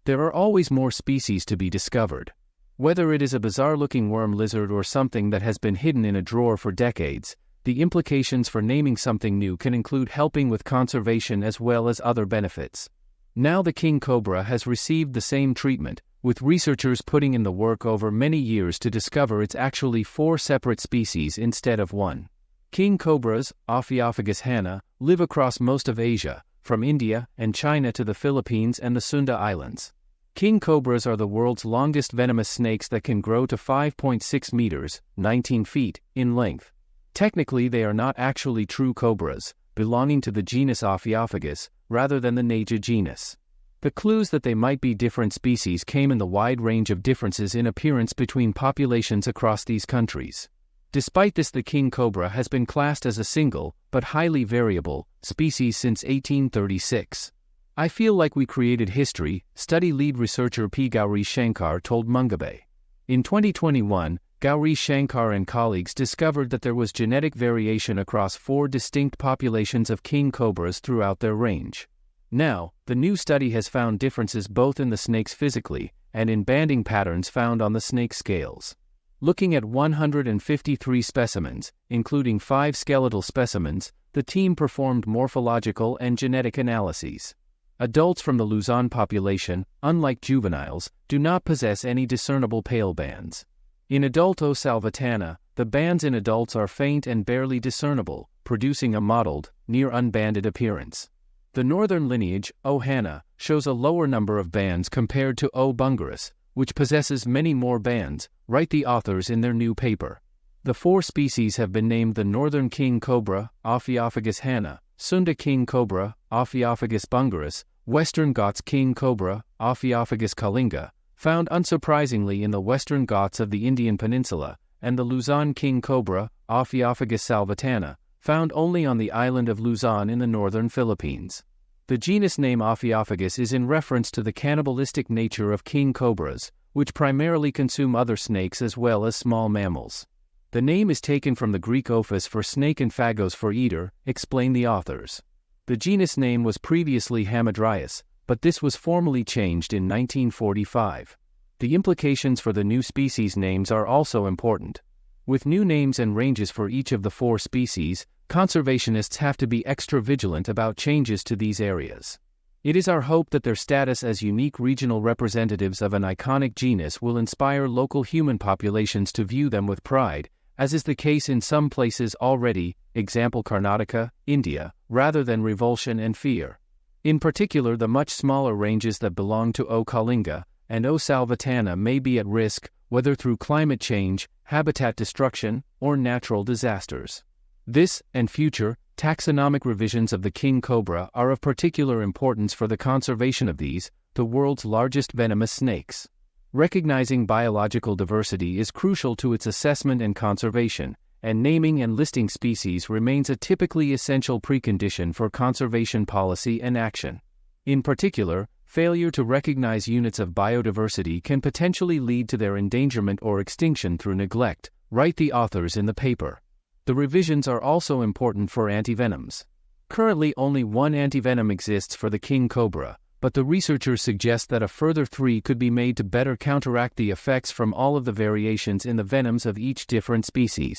There are always more species to be discovered. Whether it is a bizarre-looking worm lizard or something that has been hidden in a drawer for decades, the implications for naming something new can include helping with conservation as well as other benefits. Now the king cobra has received the same treatment, with researchers putting in the work over many years to discover it's actually 4 separate species instead of 1. King cobras, Ophiophagus hana, live across most of Asia, from India and China to the Philippines and the Sunda Islands. King cobras are the world's longest venomous snakes that can grow to 5.6 meters, 19 feet, in length. Technically they are not actually true cobras, belonging to the genus Ophiophagus, rather than the Naja genus. The clues that they might be different species came in the wide range of differences in appearance between populations across these countries. Despite this, the king cobra has been classed as a single, but highly variable, species since 1836. I feel like we created history, study lead researcher P. Gauri Shankar told Mungabe. In 2021, Gauri Shankar and colleagues discovered that there was genetic variation across 4 distinct populations of king cobras throughout their range. Now, the new study has found differences both in the snakes physically and in banding patterns found on the snake scales. Looking at 153 specimens, including 5 skeletal specimens, the team performed morphological and genetic analyses. Adults from the Luzon population, unlike juveniles, do not possess any discernible pale bands. In adult O. salvatana, the bands in adults are faint and barely discernible, producing a mottled, near-unbanded appearance. The northern lineage, O. hana, shows a lower number of bands compared to O. bungarus, which possesses many more bands, write the authors in their new paper. The 4 species have been named the northern king cobra, Ophiophagus hana, Sunda king cobra, Ophiophagus bungarus, Western Ghats king cobra, Ophiophagus kalinga, found unsurprisingly in the Western Ghats of the Indian Peninsula, and the Luzon king cobra, Ophiophagus salvatana, found only on the island of Luzon in the northern Philippines. The genus name Ophiophagus is in reference to the cannibalistic nature of king cobras, which primarily consume other snakes as well as small mammals. The name is taken from the Greek ophis for snake and phagos for eater, explain the authors. The genus name was previously Hamadryas, but this was formally changed in 1945. The implications for the new species names are also important. With new names and ranges for each of the 4 species, conservationists have to be extra vigilant about changes to these areas. It is our hope that their status as unique regional representatives of an iconic genus will inspire local human populations to view them with pride, as is the case in some places already, example Karnataka, India, rather than revulsion and fear. In particular, the much smaller ranges that belong to O. kalinga and O. salvatana may be at risk, whether through climate change, habitat destruction, or natural disasters. This, and future, taxonomic revisions of the king cobra are of particular importance for the conservation of these, the world's largest venomous snakes. Recognizing biological diversity is crucial to its assessment and conservation, and naming and listing species remains a typically essential precondition for conservation policy and action. In particular, failure to recognize units of biodiversity can potentially lead to their endangerment or extinction through neglect, write the authors in the paper. The revisions are also important for antivenoms. Currently only 1 antivenom exists for the king cobra, but the researchers suggest that a further 3 could be made to better counteract the effects from all of the variations in the venoms of each different species.